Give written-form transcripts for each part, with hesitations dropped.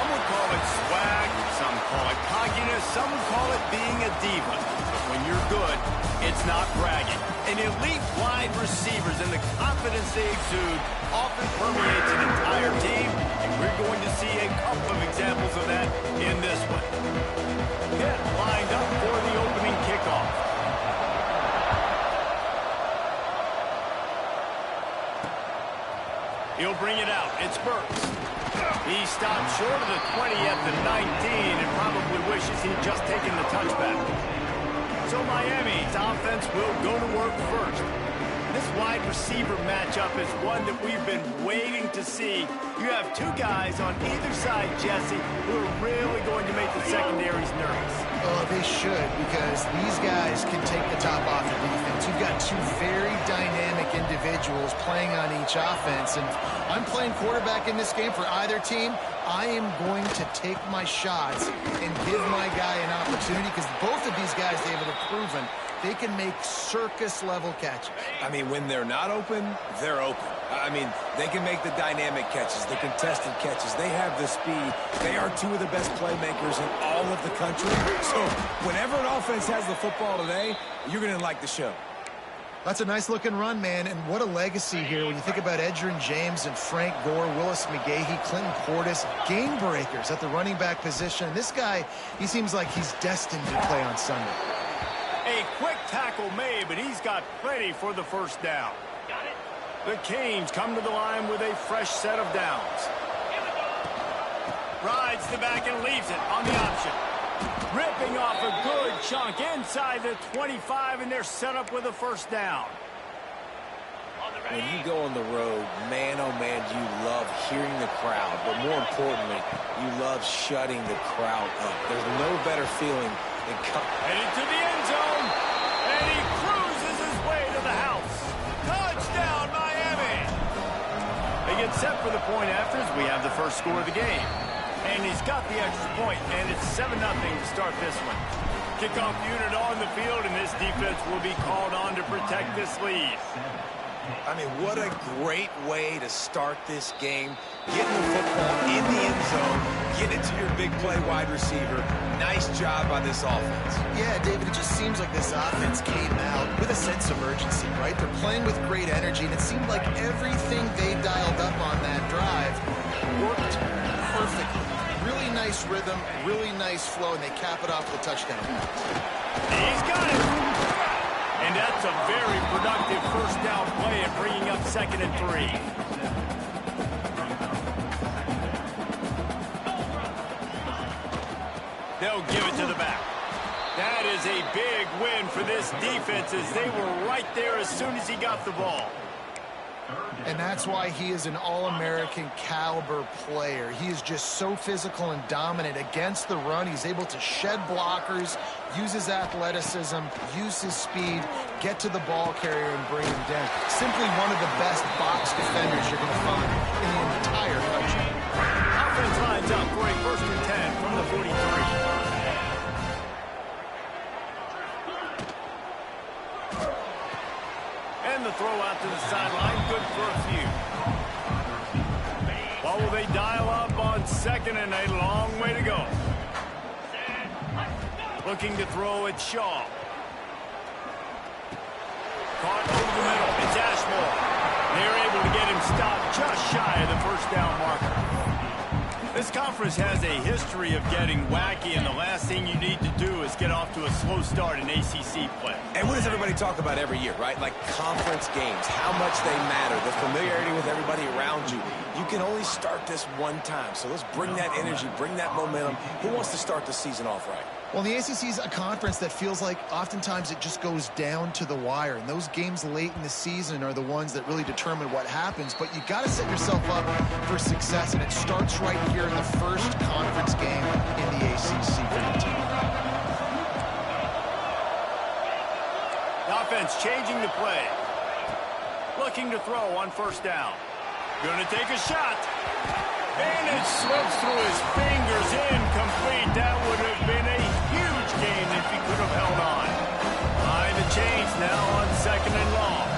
Some would call it swag, some call it cockiness, some would call it being a diva. But when you're good, it's not bragging. And elite wide receivers and the confidence they exude often permeates an entire team, and we're going to see a couple of examples of that in this one. Pitt lined up for the opening kickoff. He'll bring it out. It's Burks. He stopped short of the 20 at the 19 and probably wishes he'd just taken the touchback. So Miami's offense will go to work first. This wide receiver matchup is one that we've been waiting to see. You have two guys on either side, Jesse, who are really going to make the secondaries nervous. Oh, they should, because these guys can take the top off the defense. You've got two very dynamic individuals playing on each offense, and I'm playing quarterback in this game for either team. I am going to take my shots and give my guy an opportunity, because both of these guys, David, have proven they can make circus-level catches. I mean, when they're not open, they're open. I mean, they can make the dynamic catches, the contested catches. They have the speed. They are two of the best playmakers in all of the country. So whenever an offense has the football today, you're going to like the show. That's a nice-looking run, man, and what a legacy here when you think about Edgerrin James and Frank Gore, Willis McGahee, Clinton Portis, game breakers at the running back position. This guy, he seems like he's destined to play on Sunday. A quick tackle made, but he's got plenty for the first down. The Canes come to the line with a fresh set of downs. Rides the back and leaves it on the option. Ripping off a good chunk inside the 25, and they're set up with a first down. When you go on the road, man, oh man, you love hearing the crowd. But more importantly, you love shutting the crowd up. There's no better feeling than headed to the end zone, and he cruises his way to the house. Touchdown, Miami! They get set for the point after as we have the first score of the game. And he's got the extra point, and it's 7-0 to start this one. Kickoff unit on the field, and this defense will be called on to protect this lead. I mean, what a great way to start this game. Getting the football in the end zone, get it to your big play wide receiver. Nice job by this offense. Yeah, David, it just seems like this offense came out with a sense of urgency, right? They're playing with great energy, and it seemed like everything they dialed up on that drive worked perfectly. Really nice rhythm, really nice flow, and they cap it off with a touchdown. He's got it. And that's a very productive first down play and bringing up 2nd and 3. They'll give it to the back. That is a big win for this defense as they were right there as soon as he got the ball. And that's why he is an All-American caliber player. He is just so physical and dominant against the run. He's able to shed blockers, use his athleticism, use his speed, get to the ball carrier and bring him down. Simply one of the best box defenders you're going to find in the entire country. Offense lines up for a 1st and 10 from the 43. And the throw out to the sideline, good for a few. What will they dial up on 2nd and a long way to go? Looking to throw at Shaw. Caught over the middle. It's Ashmore. They're able to get him stopped just shy of the first down marker. This conference has a history of getting wacky, and the last thing you need to do is get off to a slow start in ACC play. And what does everybody talk about every year, right? Like conference games, how much they matter, the familiarity with everybody around you. You can only start this one time, so let's bring that energy, bring that momentum. Who wants to start the season off right? Well, the ACC is a conference that feels like oftentimes it just goes down to the wire, and those games late in the season are the ones that really determine what happens. But you got to set yourself up for success, and it starts right here in the first conference game in the ACC for the team. The offense changing the play. Looking to throw on 1st down. Going to take a shot. And it slips through his fingers, incomplete. That would have been a huge gain if he could have held on. Behind the chains now on 2nd and long.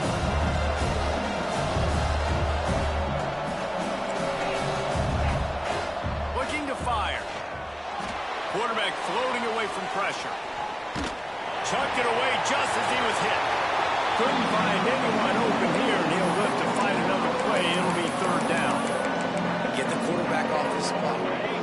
Looking to fire. floating away from pressure. Chucked it away just as he was hit. Couldn't find anyone open here, and he'll live to fight another play. It'll be third down. Get the quarterback off his spot.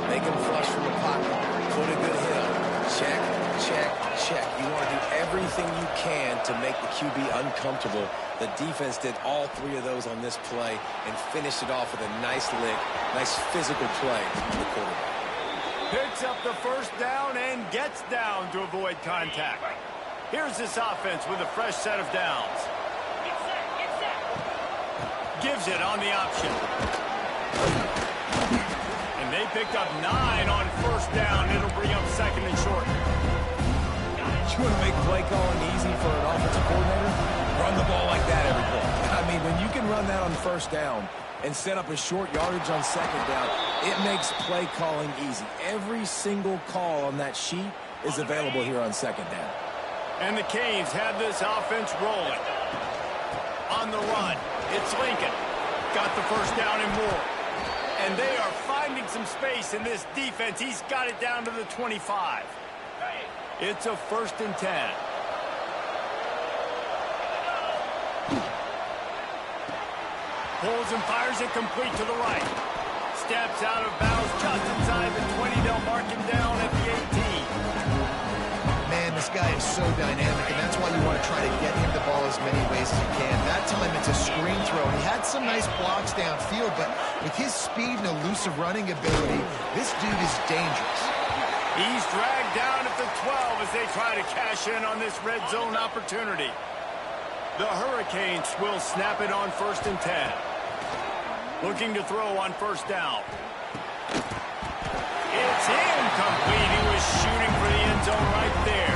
Make him flush from the pocket. Put a good hit on him. Check, check, check. You want to do everything you can to make the QB uncomfortable. The defense did all three of those on this play and finished it off with a nice lick, nice physical play from the quarterback. Picks up the first down and gets down to avoid contact. Here's this offense with a fresh set of downs. Gives it on the option. And they picked up 9 on first down. It'll bring up second and short. You want to make play calling easy for an offensive coordinator? Run the ball like that every play. I mean, when you can run that on first down and set up a short yardage on second down, it makes play calling easy. Every single call on that sheet is available here on second down. And the Canes have this offense rolling. On the run, it's Lincoln. Got the first down and more. And they are finding some space in this defense. He's got it down to the 25. It's a 1st and 10. Pulls and fires it complete to the right. Steps out of bounds just inside the 20. They'll mark him down at the 18. Man, this guy is so dynamic, and that's why you want to try to get him the ball as many ways as you can. That time it's a screen throw. He had some nice blocks downfield, but with his speed and elusive running ability, this dude is dangerous. He's dragged down at the 12 as they try to cash in on this red zone opportunity. The Hurricanes will snap it on 1st and 10. Looking to throw on first down. It's incomplete. He was shooting for the end zone right there.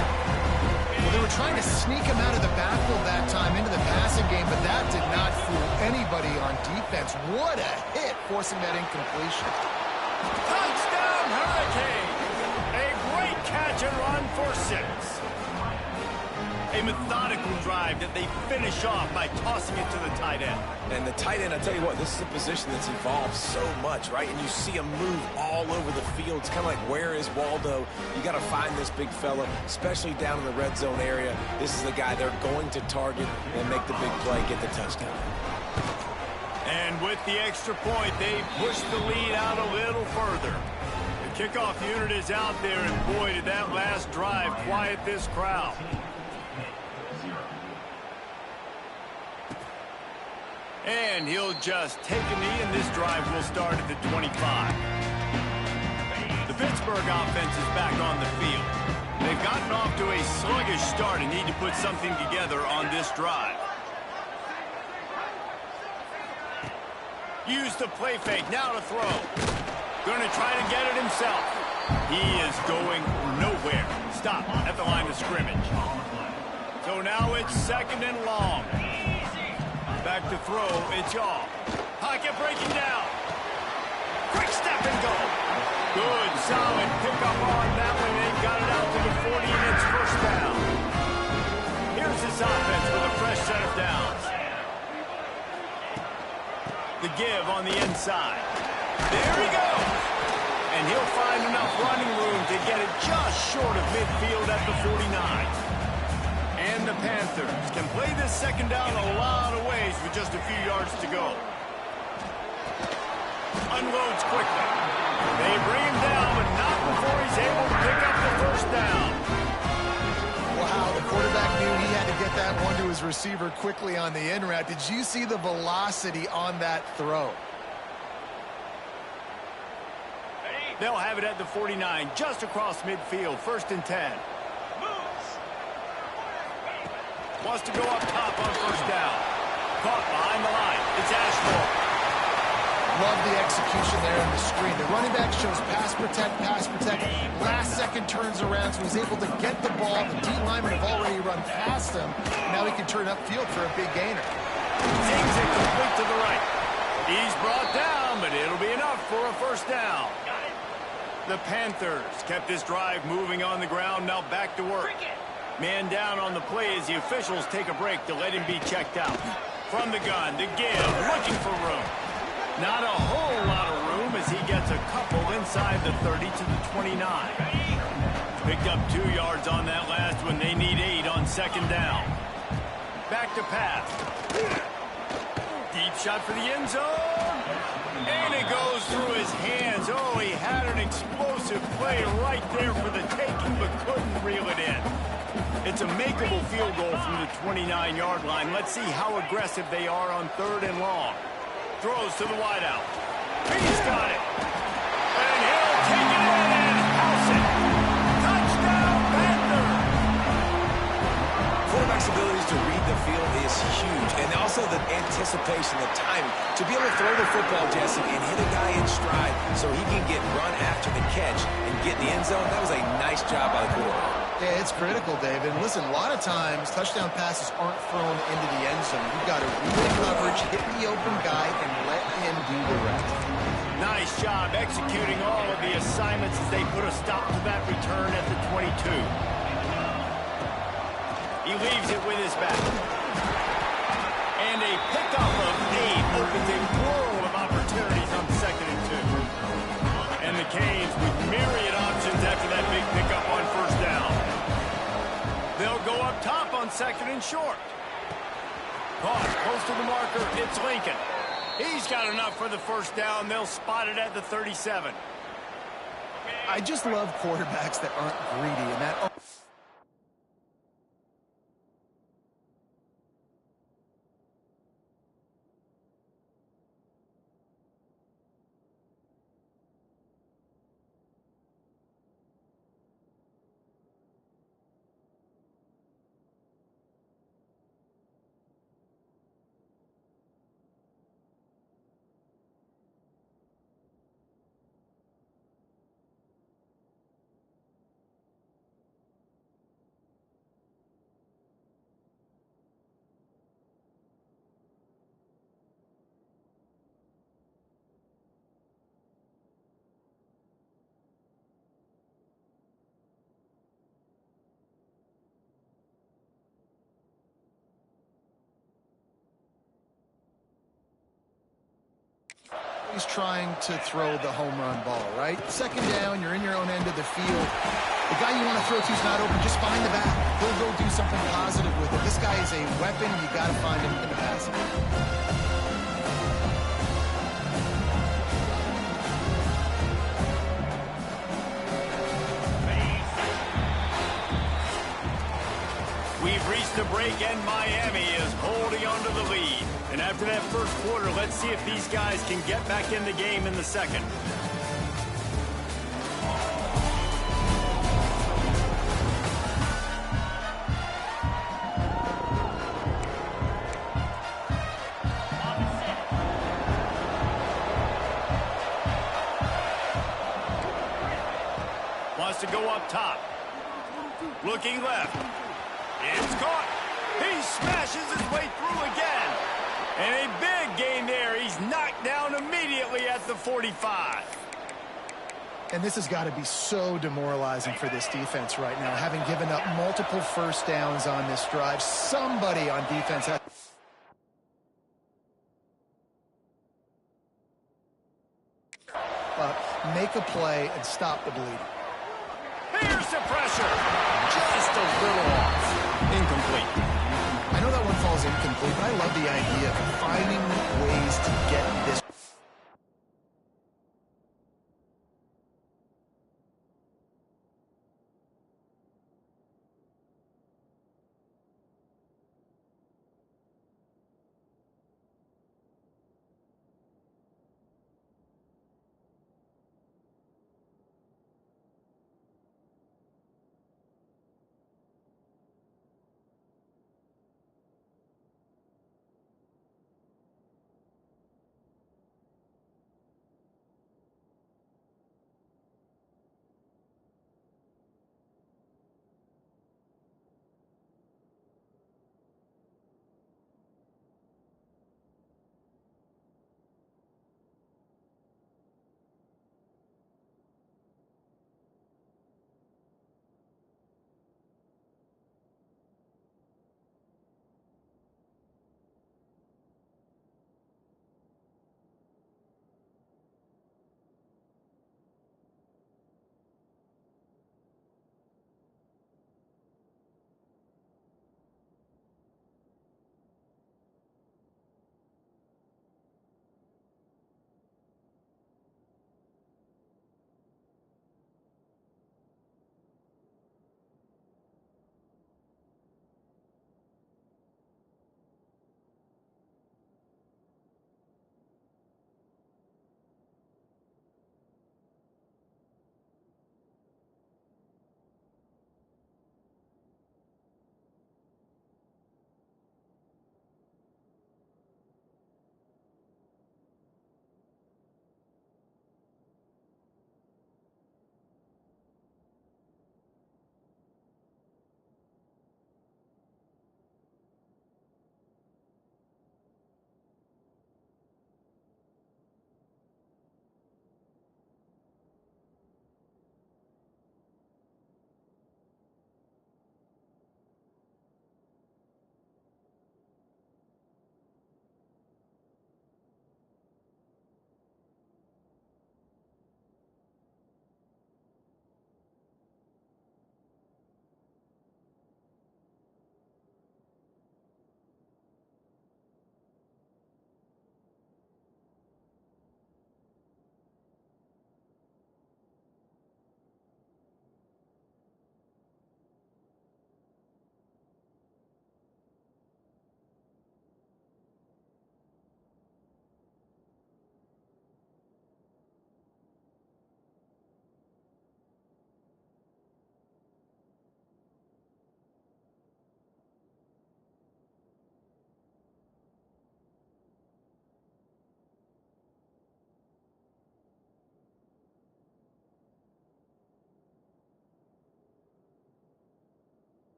Well, they were trying to sneak him out of the backfield that time into the passing game, but that did not fool anybody on defense. What a hit, forcing that incompletion. Touchdown, Hurricanes! A great catch and run for 6. A methodical drive that they finish off by tossing it to the tight end. And the tight end, I tell you what, this is a position that's evolved so much, right? And you see him move all over the field. It's kind of like, where is Waldo? You got to find this big fella, especially down in the red zone area. This is the guy they're going to target and make the big play, get the touchdown. And with the extra point, they push the lead out a little further. The kickoff unit is out there, and boy, did that last drive quiet this crowd. And he'll just take a knee, and this drive will start at the 25. The Pittsburgh offense is back on the field. They've gotten off to a sluggish start and need to put something together on this drive. Use the play fake, now to throw. Going to try to get it himself. He is going nowhere. Stop at the line of scrimmage. So now it's 2nd and long. Back to throw, it's Yaw. Pocket breaking down. Quick step and go. Good, solid pickup on that one. They've got it out to the 40, and it's first down. Here's this offense with a fresh set of downs. The give on the inside. There he goes. And he'll find enough running room to get it just short of midfield at the 49. And the Panthers can play this second down a lot of ways with just a few yards to go. Unloads quickly. They bring him down, but not before he's able to pick up the first down. Wow, the quarterback knew he had to get that one to his receiver quickly on the in route. Did you see the velocity on that throw? They'll have it at the 49, just across midfield, 1st and 10. Wants to go up top on first down. Caught behind the line. It's Ashmore. Love the execution there on the screen. The running back shows pass protect, pass protect. Last second turns around, so he's able to get the ball. The D linemen have already run past him. Now he can turn upfield for a big gainer. Takes it complete to the right. He's brought down, but it'll be enough for a first down. The Panthers kept this drive moving on the ground. Now back to work. Man down on the play as the officials take a break to let him be checked out. From the gun, the give, looking for room. Not a whole lot of room as he gets a couple inside the 30 to the 29. Picked up 2 yards on that last one. They need 8 on second down. Back to pass. Deep shot for the end zone. And it goes through his hands. Oh, he had an explosive play right there for the taking, but couldn't reel it in. It's a makeable field goal from the 29-yard line. Let's see how aggressive they are on 3rd and long. Throws to the wideout. He's got it. And he'll take it in and house it. Touchdown, Panther! Quarterback's abilities to read the field is huge, and also the anticipation, the timing. To be able to throw the football, Jesse, and hit a guy in stride so he can get run after the catch and get in the end zone, that was a nice job by the quarterback. Yeah, it's critical, David. Listen, a lot of times, touchdown passes aren't thrown into the end zone. You've got to read the coverage, hit the open guy, and let him do the rest. Nice job executing all of the assignments as they put a stop to that return at the 22. He leaves it with his back. And a pickup of 8 opens a world of opportunities on 2nd and 2. And the Canes with myriad options after that big pickup on 1st down. They'll go up top on 2nd and short. Caught close to the marker. It's Lincoln. He's got enough for the 1st down. They'll spot it at the 37. I just love quarterbacks that aren't greedy, and that... He's trying to throw the home run ball, right? 2nd down, you're in your own end of the field. The guy you want to throw to is not open. Just find the back. He'll go do something positive with it. This guy is a weapon. You got to find him in the passing. We've reached the break, and Miami is holding on to the lead. And after that 1st quarter, let's see if these guys can get back in the game in the 2nd. Wants to go up top. Looking left. It's caught. He smashes his way through again. And a big gain there. He's knocked down immediately at the 45. And this has got to be so demoralizing for this defense right now, having given up multiple 1st downs on this drive. Somebody on defense has... make a play and stop the bleeding. Here's the pressure. Just a little off. Incomplete. I know that one falls incomplete, but I love the idea of finding ways to get this.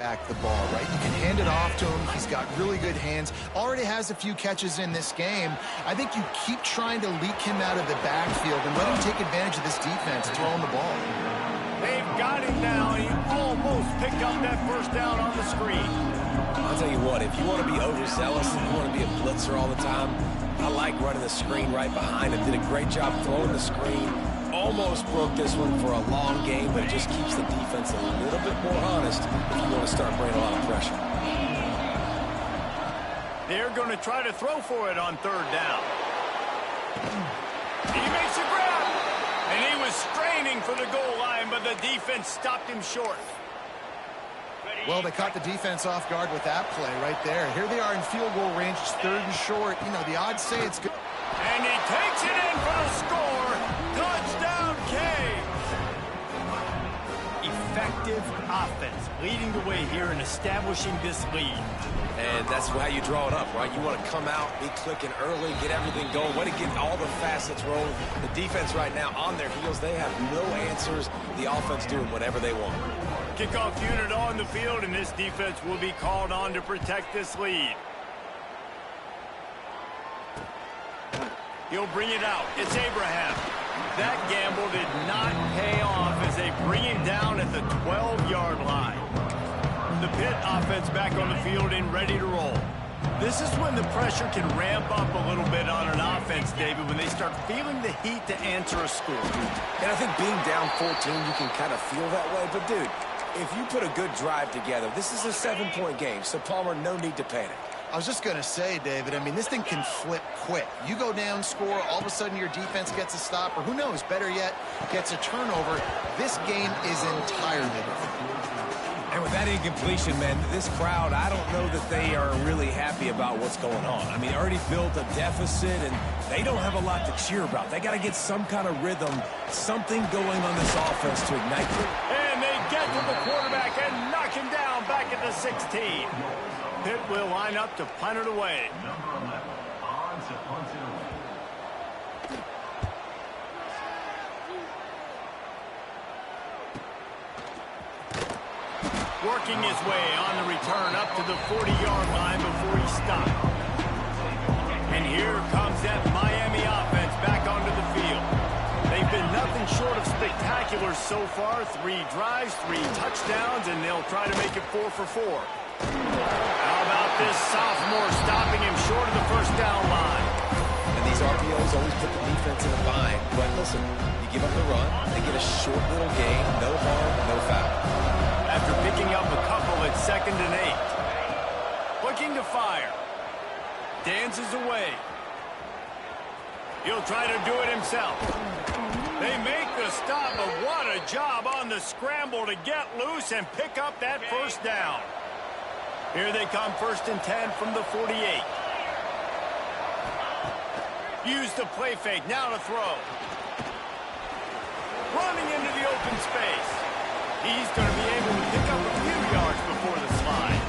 back the ball, right? You can hand it off to him. He's got really good hands. Already has a few catches in this game. I think you keep trying to leak him out of the backfield and let him take advantage of this defense throwing the ball. They've got him now. He almost picked up that first down on the screen. I'll tell you what, if you want to be overzealous, if you want to be a blitzer all the time, I like running the screen right behind him. Did a great job throwing the screen. Almost broke this one for a long game, but it just keeps the defense a little bit more honest if you want to start bringing a lot of pressure. They're going to try to throw for it on third down. He makes a grab, and he was straining for the goal line, but the defense stopped him short. Well, they caught the defense off guard with that play right there. Here they are in field goal range. It's third and short. You know, the odds say it's good. And he takes it in for the score. Touchdown, Canes. Effective offense leading the way here and establishing this lead. And that's how you draw it up, right? You want to come out, be clicking early, get everything going, want to get all the facets rolling. The defense right now on their heels, they have no answers. The offense doing whatever they want. Kickoff unit on the field, and this defense will be called on to protect this lead. He'll bring it out. It's Abraham. That gamble did not pay off as they bring him down at the 12-yard line. The Pitt offense back on the field and ready to roll. This is when the pressure can ramp up a little bit on an offense, David, when they start feeling the heat to answer a score. And I think being down 14, you can kind of feel that way. But, dude, if you put a good drive together, this is a 7-point game, so Palmer, no need to panic. I was just going to say, David, I mean, this thing can flip quick. You go down, score, all of a sudden your defense gets a stop, or who knows, better yet, gets a turnover. This game is entirely different. And with that incompletion, man, this crowd, I don't know that they are really happy about what's going on. I mean, already built a deficit, and they don't have a lot to cheer about. They got to get some kind of rhythm, something going on this offense to ignite them. And they get to the quarterback and knock him down back at the 16. Pitt will line up to punt it away. Working his way on the return up to the 40-yard line before he stopped. And here comes that Miami offense back onto the field. They've been nothing short of spectacular so far. 3 drives, 3 touchdowns, and they'll try to make it 4 for 4. How about this sophomore stopping him short of the first down line? And these RPOs always put the defense in a bind. But listen, you give up the run, they get a short little gain, no harm, no foul. After picking up a couple at 2nd and 8. Looking to fire. Dances away. He'll try to do it himself. They make the stop, but what a job on the scramble to get loose and pick up that first down. Here they come, 1st and 10 from the 48. Use the play fake, now to throw. Running into the open space. He's going to be able to pick up a few yards before the slide.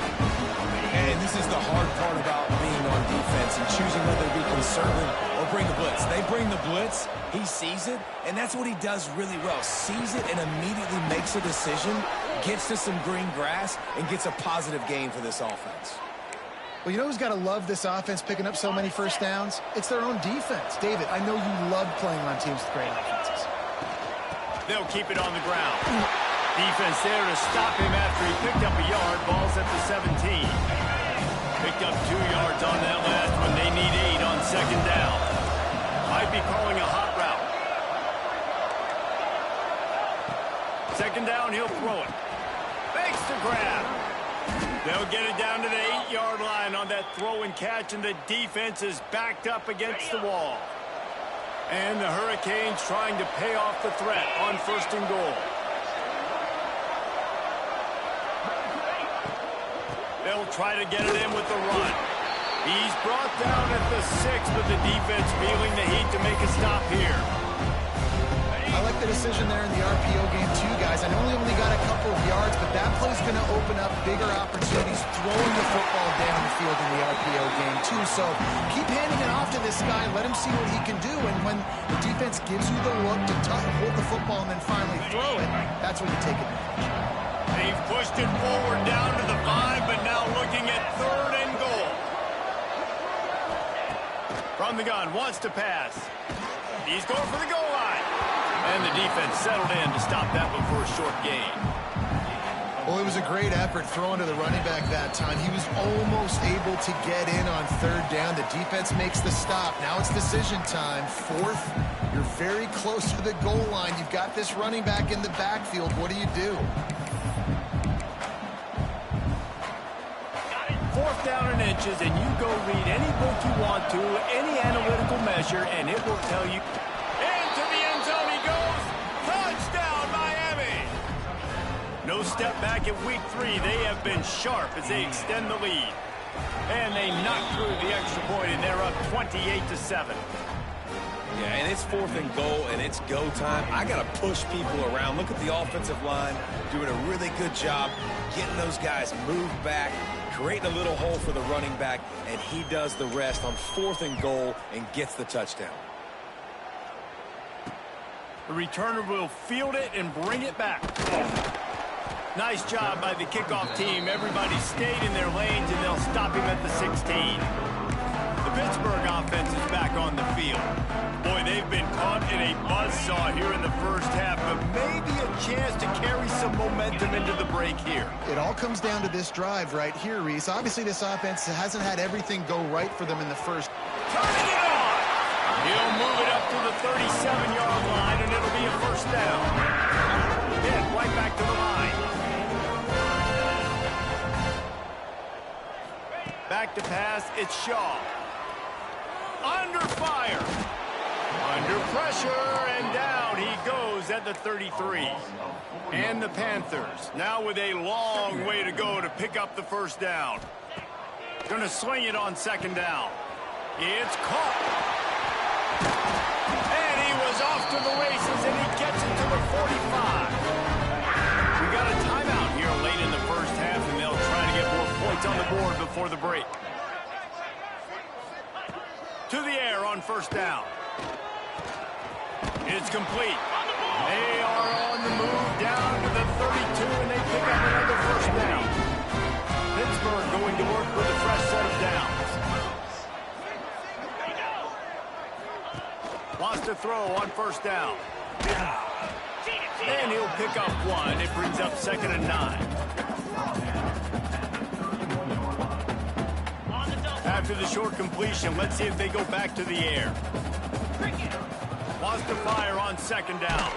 And this is the hard part about being on defense and choosing whether to be conservative or bring the blitz. They bring the blitz, he sees it, and that's what he does really well. Sees it and immediately makes a decision, gets to some green grass, and gets a positive gain for this offense. Well, you know who's got to love this offense picking up so many first downs? It's their own defense. David, I know you love playing on teams with great offenses. They'll keep it on the ground. Defense there to stop him after he picked up a yard. Ball's at the 17. Picked up 2 yards on that last one. They need 8 on 2nd down. Might be calling a hot route. 2nd down, he'll throw it. Makes the grab. They'll get it down to the 8-yard line on that throw and catch, and the defense is backed up against the wall. And the Hurricanes trying to pay off the threat on 1st and goal. They'll try to get it in with the run. He's brought down at the 6, but the defense feeling the heat to make a stop here. I like the decision there in the RPO game too, guys. I know he only got a couple of yards, but that play's going to open up bigger opportunities throwing the football down the field in the RPO game too. So keep handing it off to this guy, let him see what he can do, and when the defense gives you the look to hold the football and then finally throw it, that's when you take advantage. They've pushed it forward down to the 5, but now looking at 3rd and goal. From the gun, wants to pass. He's going for the goal line. And the defense settled in to stop that one for a short gain. Well, it was a great effort throwing to the running back that time. He was almost able to get in on 3rd down. The defense makes the stop. Now it's decision time. 4th, you're very close to the goal line. You've got this running back in the backfield. What do you do? 4th down and inches, and you go read any book you want to, any analytical measure, and it will tell you. Into the end zone he goes. Touchdown, Miami. No step back at week 3. They have been sharp as they extend the lead. And they knock through the extra point, and they're up 28-7. Yeah, and it's 4th and goal, and it's go time. I got to push people around. Look at the offensive line doing a really good job getting those guys moved back, creating a little hole for the running back, and he does the rest on 4th and goal and gets the touchdown. The returner will field it and bring it back. Nice job by the kickoff team. Everybody stayed in their lanes, and they'll stop him at the 16. The Pittsburgh offense is back on the field. Boy, they've been caught in a buzzsaw here in the first half, but maybe a chance to carry some momentum into the break here. It all comes down to this drive right here, Reese. Obviously, this offense hasn't had everything go right for them in the first. Turning it on! He'll move it up to the 37-yard line, and it'll be a 1st down. Hit right back to the line. Back to pass, it's Shaw. Under fire. Under pressure, and down he goes at the 33. And the Panthers now with a long way to go to pick up the 1st down. Gonna swing it on 2nd down. It's caught. And he was off to the races, and he gets it to the 45. We got a timeout here late in the first half, and they'll try to get more points on the board before the break. To the air on 1st down. It's complete. They are on the move down to the 32, and they pick up another 1st down. Pittsburgh going to work with a fresh set of downs. Wants to throw on 1st down. And he'll pick up 1. It brings up 2nd and 9. After the short completion, let's see if they go back to the air. Wants to fire on 2nd down.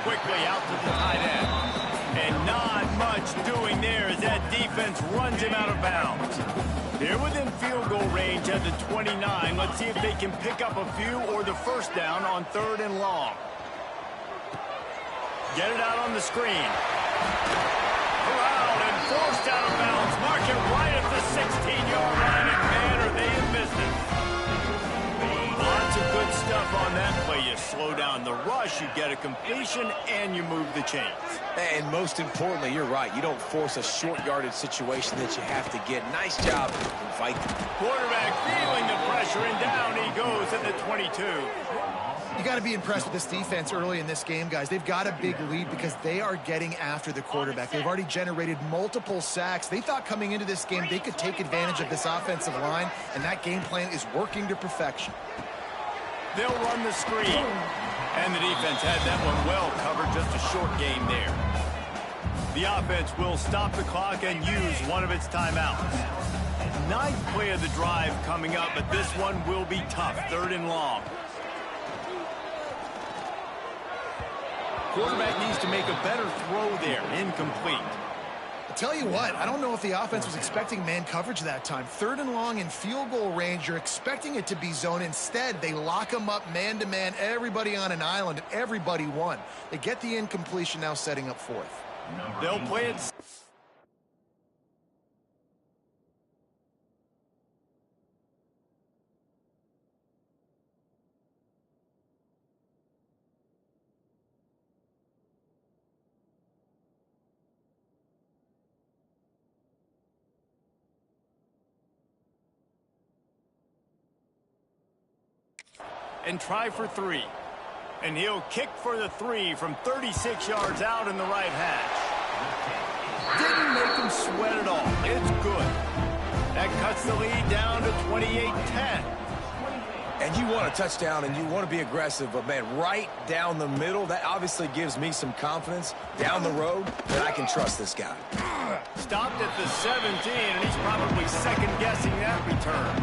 Quickly out to the tight end. And not much doing there as that defense runs him out of bounds. They're within field goal range at the 29. Let's see if they can pick up a few or the 1st down on 3rd and long. Get it out on the screen. Corralled and forced out of bounds. Mark it right at the 16-yard line, and man, are they in business. Lots of good stuff on that play. You slow down the rush, you get a completion, and you move the chains. And most importantly, you're right. You don't force a short yardage situation that you have to get. Nice job fighting. Quarterback feeling the pressure, and down he goes at the 22. You got to be impressed with this defense early in this game, guys. They've got a big lead because they are getting after the quarterback. They've already generated multiple sacks. They thought coming into this game they could take advantage of this offensive line, and that game plan is working to perfection. They'll run the screen. And the defense had that one well covered, just a short game there. The offense will stop the clock and use one of its timeouts. Ninth play of the drive coming up, but this one will be tough. 3rd and long. Quarterback needs to make a better throw there. Incomplete. I'll tell you what, I don't know if the offense was expecting man coverage that time. 3rd and long in field goal range, you're expecting it to be zone. Instead, they lock them up man-to-man, everybody on an island, and everybody won. They get the incompletion, now setting up 4th. They'll play it. And try for 3. And he'll kick for the 3 from 36 yards out in the right hash. Didn't make him sweat at all. It's good. That cuts the lead down to 28-10. And you want a touchdown and you want to be aggressive, but, man, right down the middle, that obviously gives me some confidence down the road that I can trust this guy. Stopped at the 17, and he's probably second-guessing that return.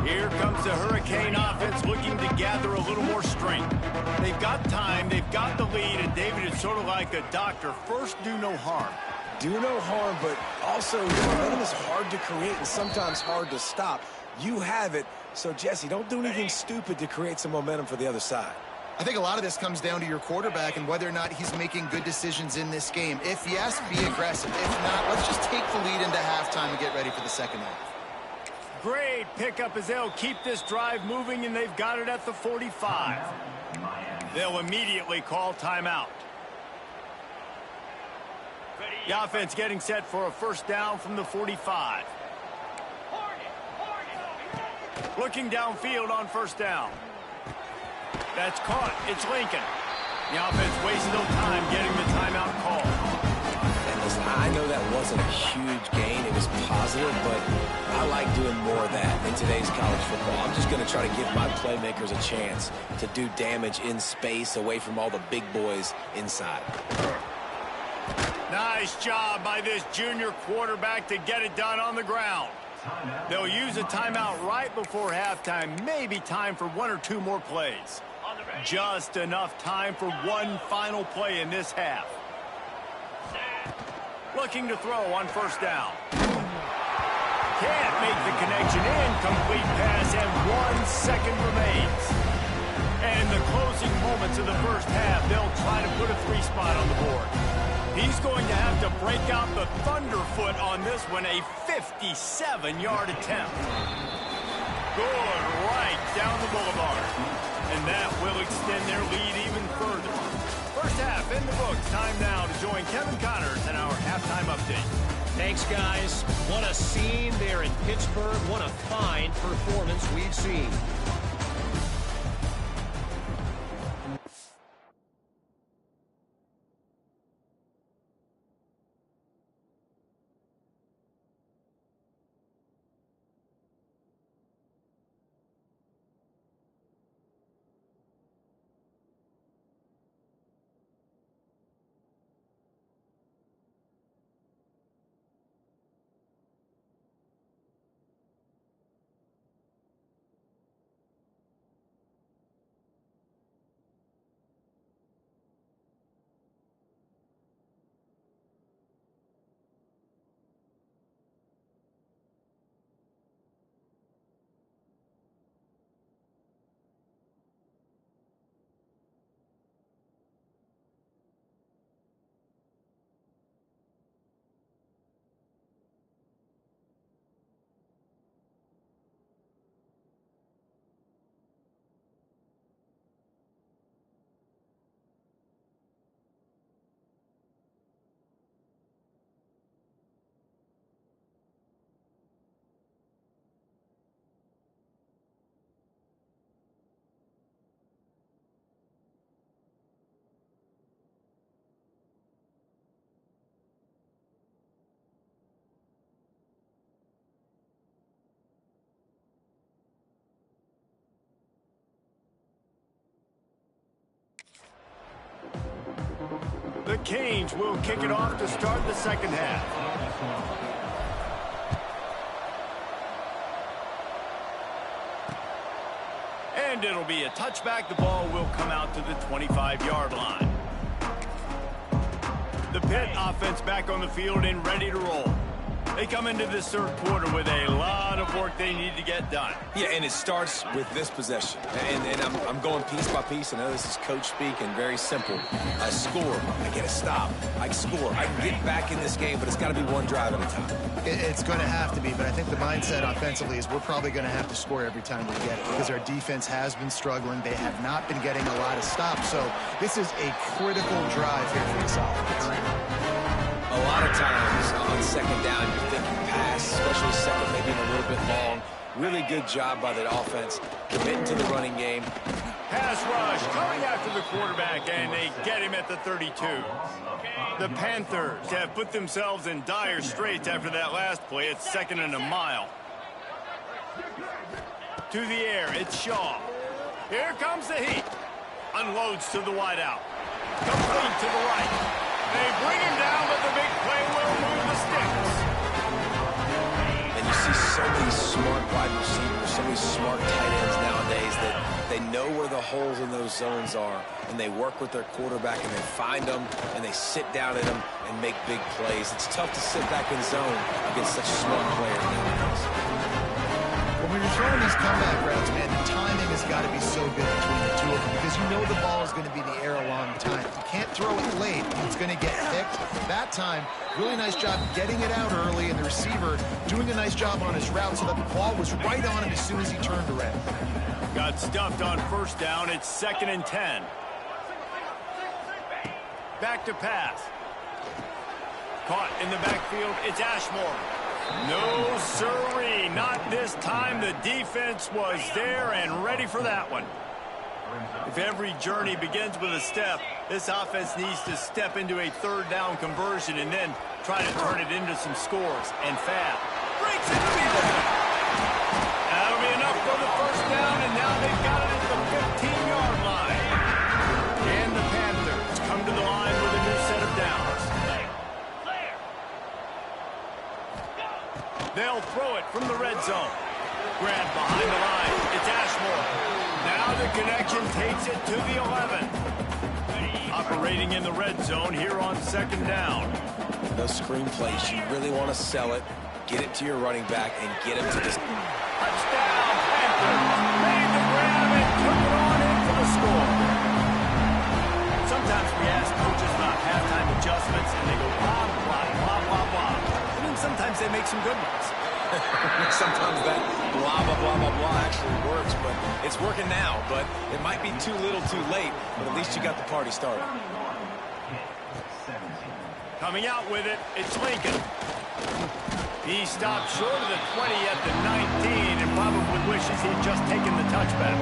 Here comes the Hurricane offense looking to gather a little more strength. They've got time, they've got the lead, and David, it's sort of like a doctor. First, do no harm. Do no harm, but also momentum is hard to create and sometimes hard to stop. You have it, so Jesse, don't do anything stupid to create some momentum for the other side. I think a lot of this comes down to your quarterback and whether or not he's making good decisions in this game. If yes, be aggressive. If not, let's just take the lead into halftime and get ready for the second half. Great pickup as they'll keep this drive moving, and they've got it at the 45. They'll immediately call timeout. The offense getting set for a first down from the 45. Looking downfield on first down. That's caught. It's Lincoln. The offense wastes no time getting the timeout call. And listen, I know that wasn't a huge gain. It was positive, but I like doing more of that in today's college football. I'm just going to try to give my playmakers a chance to do damage in space away from all the big boys inside. Nice job by this junior quarterback to get it done on the ground. They'll use a timeout right before halftime. Maybe time for one or two more plays. Just enough time for one final play in this half. Looking to throw on first down. Can't make the connection. Incomplete pass, and 1 second remains. And in the closing moments of the first half, they'll try to put a 3-spot on the board. He's going to have to break out the thunderfoot on this one, a 57-yard attempt. Good right down the boulevard. And that will extend their lead even further. First half in the books. Time now to join Kevin Connors in our halftime update. Thanks, guys. What a scene there in Pittsburgh. What a fine performance we've seen. The Canes will kick it off to start the second half. And it'll be a touchback. The ball will come out to the 25-yard line. The Pitt offense back on the field and ready to roll. They come into this third quarter with a lot of work they need to get done. Yeah, and it starts with this possession. And I'm going piece by piece. I know this is coach speak and very simple. I score. I get a stop. I score. I can get back in this game, but it's got to be one drive at a time. It's going to have to be, but I think the mindset offensively is we're probably going to have to score every time we get it because our defense has been struggling. They have not been getting a lot of stops. So this is a critical drive here for this offense. A lot of times on second down, you're thinking pass, especially second, maybe a little bit long. Really good job by the offense, committing to the running game. Pass rush coming after the quarterback, and they get him at the 32. The Panthers have put themselves in dire straits after that last play. It's 2nd and a mile. To the air, it's Shaw. Here comes the heat. Unloads to the wideout. Complete to the right. They bring him down, but the big play will move the sticks. And you see so many smart wide receivers, so many smart tight ends nowadays that they know where the holes in those zones are, and they work with their quarterback, and they find them, and they sit down in them and make big plays. It's tough to sit back in zone against such smart players nowadays. When you're throwing these comeback routes, man, the timing has got to be so good between the two of them because you know the ball is going to be in the air a long time. You can't throw it late. It's going to get picked. That time, really nice job getting it out early, and the receiver doing a nice job on his route so that the ball was right on him as soon as he turned around. Got stuffed on 1st down. It's 2nd and 10. Back to pass. Caught in the backfield. It's Ashmore. No, sirree. Not this time. The defense was there and ready for that one. If every journey begins with a step, this offense needs to step into a 3rd down conversion and then try to turn it into some scores. And fast. Breaks it to the That'll be enough for the 1st down, and now they've got it at the 15-yard line. And the Panthers come to the line with a new set of downs. They'll throw it from the red zone. Grab behind the line. It's Ashmore. Now the connection takes it to the 11. Operating in the red zone here on 2nd down. Those screen plays, you really want to sell it, get it to your running back, and get him to this. Touchdown, Panthers. Made the grab and took it on in for the score. Sometimes we ask coaches about halftime adjustments, and they go blah, blah, blah, blah, blah. And then sometimes they make some good ones. Sometimes that blah, blah, blah, blah, blah actually works, but it's working now. But it might be too little too late, but at least you got the party started. Coming out with it, it's Lincoln. He stopped short of the 20 at the 19 and probably wishes he'd just taken the touchback.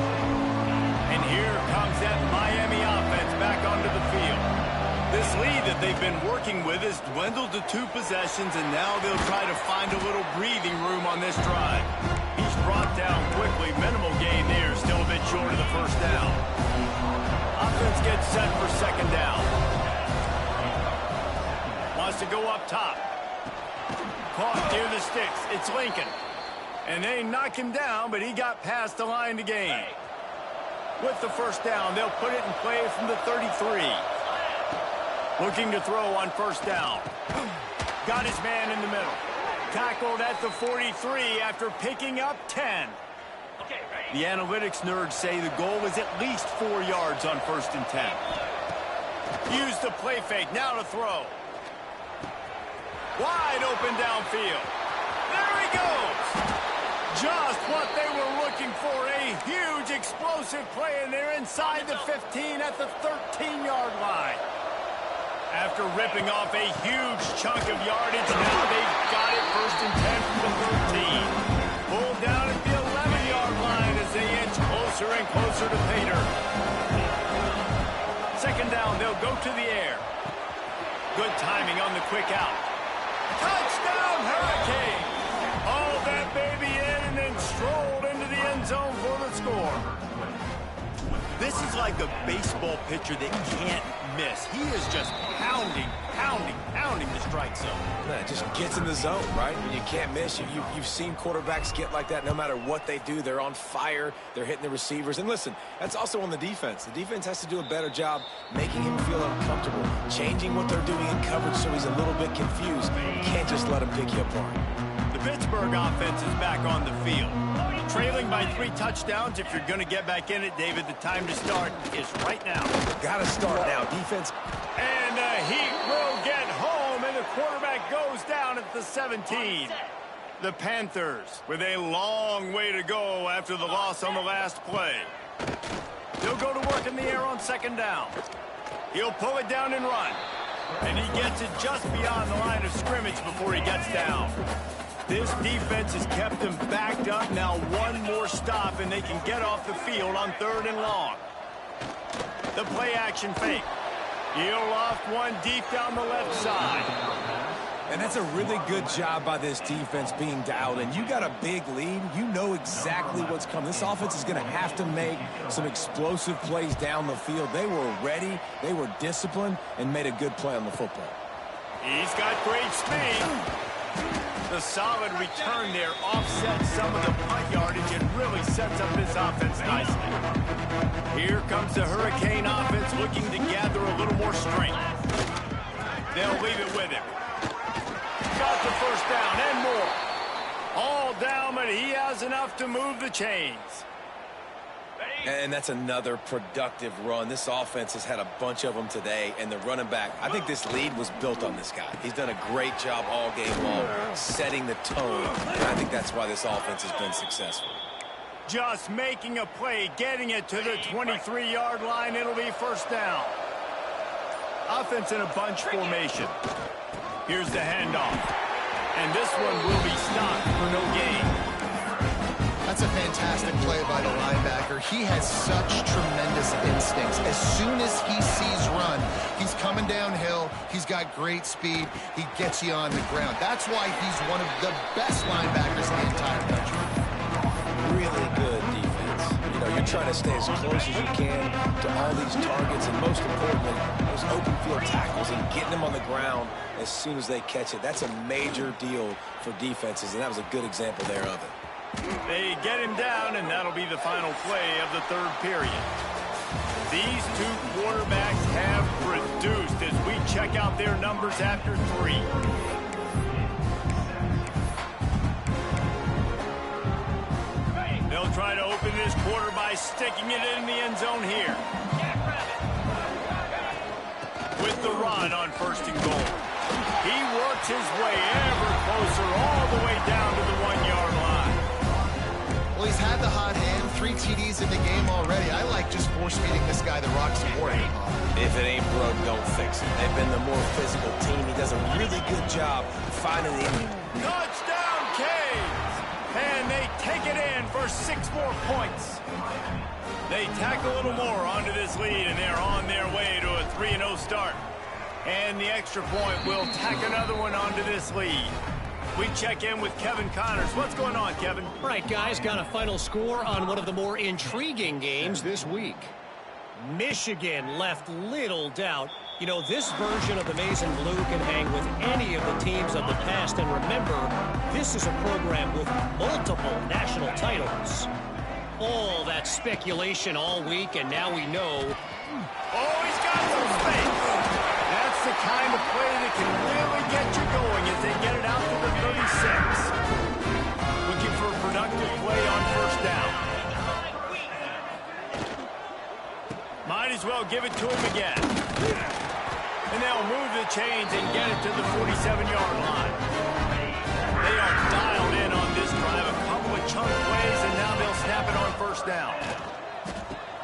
And here comes that Miami offense back onto the field. This lead that they've been working with has dwindled to 2 possessions, and now they'll try to find a little breathing room on this drive. He's brought down quickly. Minimal gain there, still a bit short of the 1st down. Offense gets set for 2nd down. Wants to go up top. Caught near the sticks. It's Lincoln. And they knock him down, but he got past the line to gain. With the 1st down, they'll put it in play from the 33. Looking to throw on 1st down. Got his man in the middle. Tackled at the 43 after picking up 10. The analytics nerds say the goal is at least 4 yards on 1st and 10. Use the play fake. Now to throw. Wide open downfield. There he goes. Just what they were looking for. A huge explosive play, and they're inside the 15 at the 13-yard line. After ripping off a huge chunk of yardage, now they've got it 1st and 10 from the 13. Pulled down at the 11-yard line as they inch closer and closer to Pater. 2nd down, they'll go to the air. Good timing on the quick out. Touchdown, Hurricane! Hauled that baby in and then strolled into the end zone for the score. This is like a baseball pitcher that can't miss. He is just pounding the strike zone. Yeah, it just gets in the zone, right? When you can't miss. You've seen quarterbacks get like that no matter what they do. They're on fire. They're hitting the receivers. And listen, that's also on the defense. The defense has to do a better job making him feel uncomfortable, changing what they're doing in coverage so he's a little bit confused. You can't just let him pick you apart. The Pittsburgh offense is back on the field. Trailing by 3 touchdowns. If you're going to get back in it, David, the time to start is right now. Got to start now. Defense. And the Heat will get home, and the quarterback goes down at the 17. The Panthers with a long way to go after the loss on the last play. He'll go to work in the air on 2nd down. He'll pull it down and run. And he gets it just beyond the line of scrimmage before he gets down. This defense has kept them backed up. Now one more stop, and they can get off the field on 3rd and long. The play action fake. He'll loft one deep down the left side. And that's a really good job by this defense being dialed in. You got a big lead. You know exactly what's coming. This offense is going to have to make some explosive plays down the field. They were ready, they were disciplined, and made a good play on the football. He's got great speed. The solid return there offsets some of the punt yardage and really sets up this offense nicely. Here comes the Hurricane offense looking to gather a little more strength. They'll leave it with him. Got the first down and more. All down, but he has enough to move the chains. And that's another productive run. This offense has had a bunch of them today, and the running back, I think this lead was built on this guy. He's done a great job all game long, setting the tone, and I think that's why this offense has been successful. Just making a play, getting it to the 23-yard line. It'll be first down. Offense in a bunch formation. Here's the handoff. And this one will be stopped for no gain. That's a fantastic play by the linebacker. He has such tremendous instincts. As soon as he sees run, he's coming downhill. He's got great speed. He gets you on the ground. That's why he's one of the best linebackers in the entire country. Really good defense. You know, you're trying to stay as close as you can to all these targets, and most importantly, those open field tackles and getting them on the ground as soon as they catch it. That's a major deal for defenses, and that was a good example there of it. They get him down, and that'll be the final play of the third period. These two quarterbacks have produced as we check out their numbers after 3. They'll try to open this quarter by sticking it in the end zone here. With the run on first and goal. He works his way ever closer all the way down to the 1-yard line. Well, he's had the hot hand, 3 TDs in the game already. I like just force-feeding this guy the rock some more. If it ain't broke, don't fix it. They've been the more physical team. He does a really good job finding the end. Touchdown, Canes! And they take it in for 6 more points. They tack a little more onto this lead, and they're on their way to a 3-0 start. And the extra point will tack another one onto this lead. We check in with Kevin Connors. What's going on, Kevin? All right, guys, got a final score on one of the more intriguing games this week. Michigan left little doubt. You know, this version of the Maize and Blue can hang with any of the teams of the past. And remember, this is a program with multiple national titles. All that speculation all week, and now we know. Oh, he's got some space. That's the kind of play that can really get you going as they get it out to the 36. Looking for a productive play on first down. Might as well give it to him again. And they'll move the chains and get it to the 47-yard line. They are dialed in on this drive. A couple of chunk plays, and now they'll snap it on first down.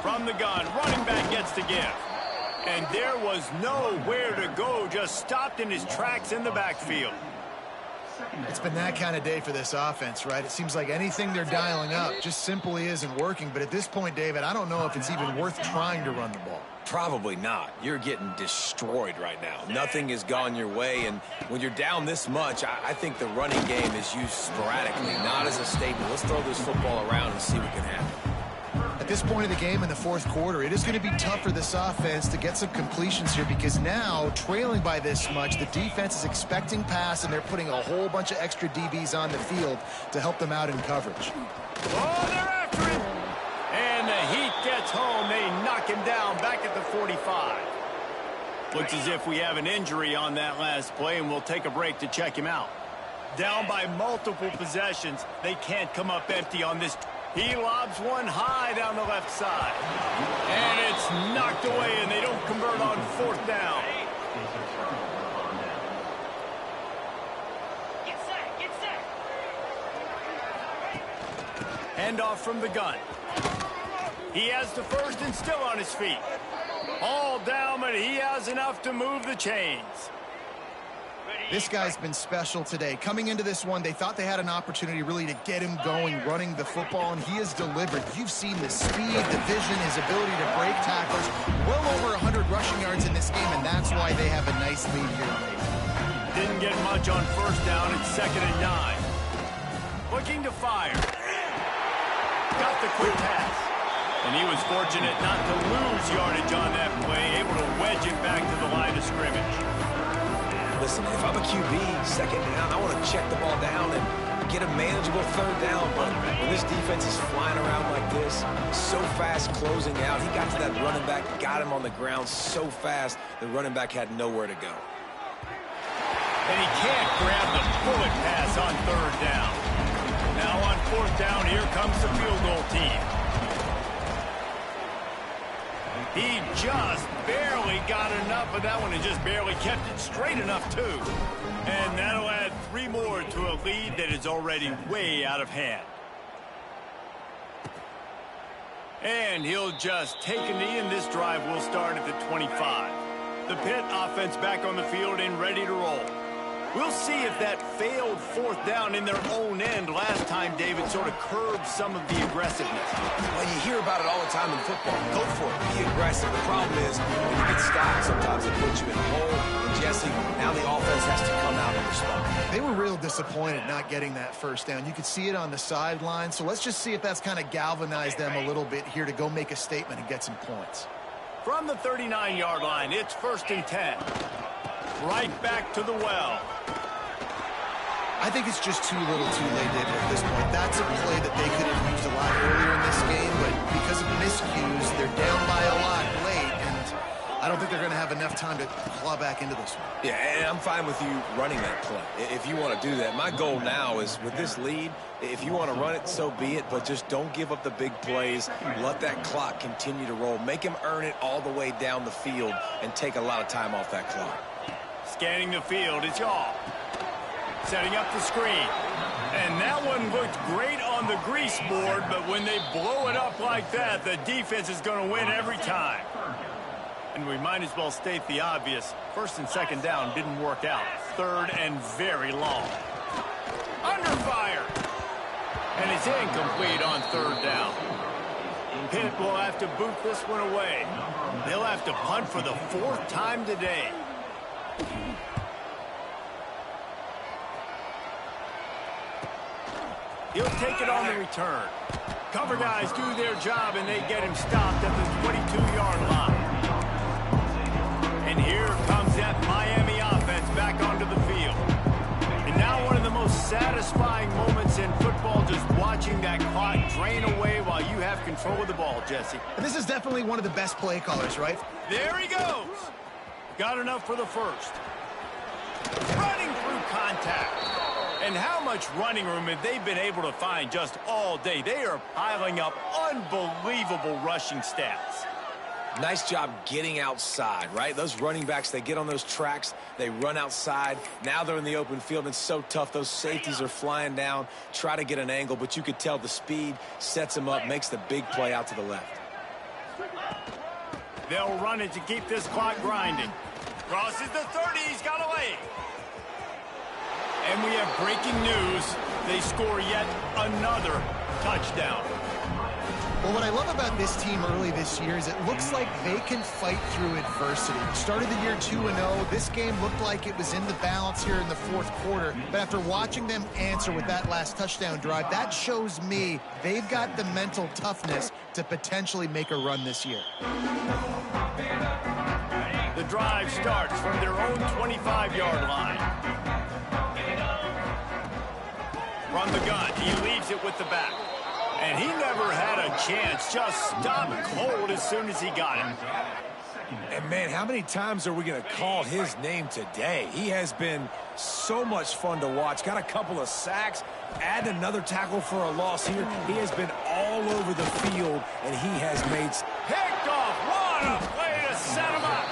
From the gun, running back gets to give. And there was nowhere to go, just stopped in his tracks in the backfield. It's been that kind of day for this offense, right? It seems like anything they're dialing up just simply isn't working. But at this point, David, I don't know if it's even worth trying to run the ball. Probably not. You're getting destroyed right now. Nothing has gone your way, and when you're down this much, I think the running game is used sporadically, not as a statement. Let's throw this football around and see what can happen. At this point of the game in the fourth quarter, it is going to be tough for this offense to get some completions here because now, trailing by this much, the defense is expecting pass, and they're putting a whole bunch of extra DBs on the field to help them out in coverage. Oh, they're after him! And the heat gets home. They knock him down back at the 45. Looks as if we have an injury on that last play, and we'll take a break to check him out. Down by multiple possessions. They can't come up empty on this. He lobs one high down the left side. And it's knocked away, and they don't convert on fourth down. Handoff from the gun. He has the first and still on his feet. All down, but he has enough to move the chains. This guy's been special today. Coming into this one, they thought they had an opportunity really to get him going, running the football, and he has delivered. You've seen the speed, the vision, his ability to break tackles. Well over 100 rushing yards in this game, and that's why they have a nice lead here. Didn't get much on first down. It's 2nd and 9. Looking to fire. Got the quick pass. And he was fortunate not to lose yardage on that play, able to wedge it back to the line of scrimmage. Listen, if I'm a QB, 2nd down, I want to check the ball down and get a manageable 3rd down. But when this defense is flying around like this, so fast closing out, he got to that running back, got him on the ground so fast, the running back had nowhere to go. And he can't grab the bullet pass on 3rd down. Now on 4th down, here comes the field goal team. He just barely got enough of that one and just barely kept it straight enough, too. And that'll add 3 more to a lead that is already way out of hand. And he'll just take a knee, and this drive will start at the 25. The Pitt offense back on the field and ready to roll. We'll see if that failed 4th down in their own end last time, David, sort of curbed some of the aggressiveness. Well, you hear about it all the time in football. Go for it. Be aggressive. The problem is when you get stopped, sometimes it puts you in a hole. And, Jesse, now the offense has to come out and respond. They were real disappointed not getting that 1st down. You could see it on the sideline. So let's just see if that's kind of galvanized them a little bit here to go make a statement and get some points. From the 39-yard line, it's 1st and 10. Right back to the well. I think it's just too little too late, David, at this point. That's a play that they could have used a lot earlier in this game, but because of miscues, they're down by a lot late, and I don't think they're going to have enough time to claw back into this one. Yeah, and I'm fine with you running that play if you want to do that. My goal now is with this lead, if you want to run it, so be it, but just don't give up the big plays. Let that clock continue to roll. Make him earn it all the way down the field and take a lot of time off that clock. Scanning the field, it's y'all. Setting up the screen. And that one looked great on the grease board, but when they blow it up like that, the defense is going to win every time. And we might as well state the obvious. 1st and 2nd down didn't work out. 3rd and very long. Under fire. And it's incomplete on 3rd down. Pitt will have to boot this one away. They'll have to punt for the 4th time today. He'll take it on the return. Cover guys do their job, and they get him stopped at the 22-yard line. And here comes that Miami offense back onto the field. And now one of the most satisfying moments in football, just watching that clock drain away while you have control of the ball, Jesse. This is definitely one of the best play callers, right? There he goes. Got enough for the 1st. Running through contact. And how much running room have they been able to find just all day? They are piling up unbelievable rushing stats. Nice job getting outside, right? Those running backs, they get on those tracks, they run outside. Now they're in the open field, and it's so tough. Those safeties are flying down, try to get an angle, but you could tell the speed sets them up, makes the big play out to the left. They'll run it to keep this clock grinding. Crosses the 30, he's got away. And we have breaking news. They score yet another touchdown. Well, what I love about this team early this year is it looks like they can fight through adversity. Started the year 2-0. This game looked like it was in the balance here in the 4th quarter. But after watching them answer with that last touchdown drive, that shows me they've got the mental toughness to potentially make a run this year. The drive starts from their own 25-yard line. From the gun, he leaves it with the back. And he never had a chance, just stopped cold as soon as he got it. And, man, how many times are we going to call his name today? He has been so much fun to watch. Got a couple of sacks, add another tackle for a loss here. He has been all over the field, and he has made... Picked off. What a play to set him up.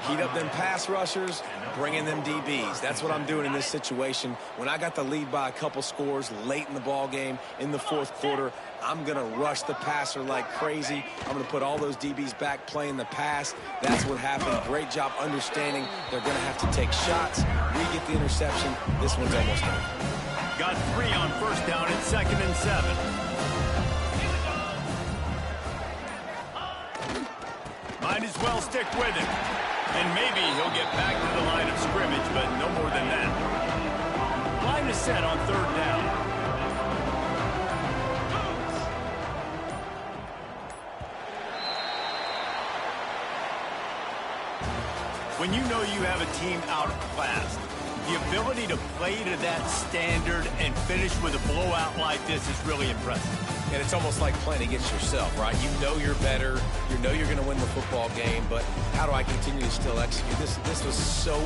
Heat up them pass rushers, bring in them DBs. That's what I'm doing in this situation. When I got the lead by a couple scores late in the ball game, in the fourth quarter, I'm going to rush the passer like crazy. I'm going to put all those DBs back playing the pass. That's what happened. Great job understanding they're going to have to take shots. We get the interception. This one's almost done. Got 3 on first down and 2nd and 7. Might as well stick with him. And maybe he'll get back to the line of scrimmage, but no more than that. Line is set on 3rd down. When you know you have a team outclassed, the ability to play to that standard and finish with a blowout like this is really impressive. And it's almost like playing against yourself, right? You know you're better. You know you're going to win the football game, but how do I continue to still execute? This was so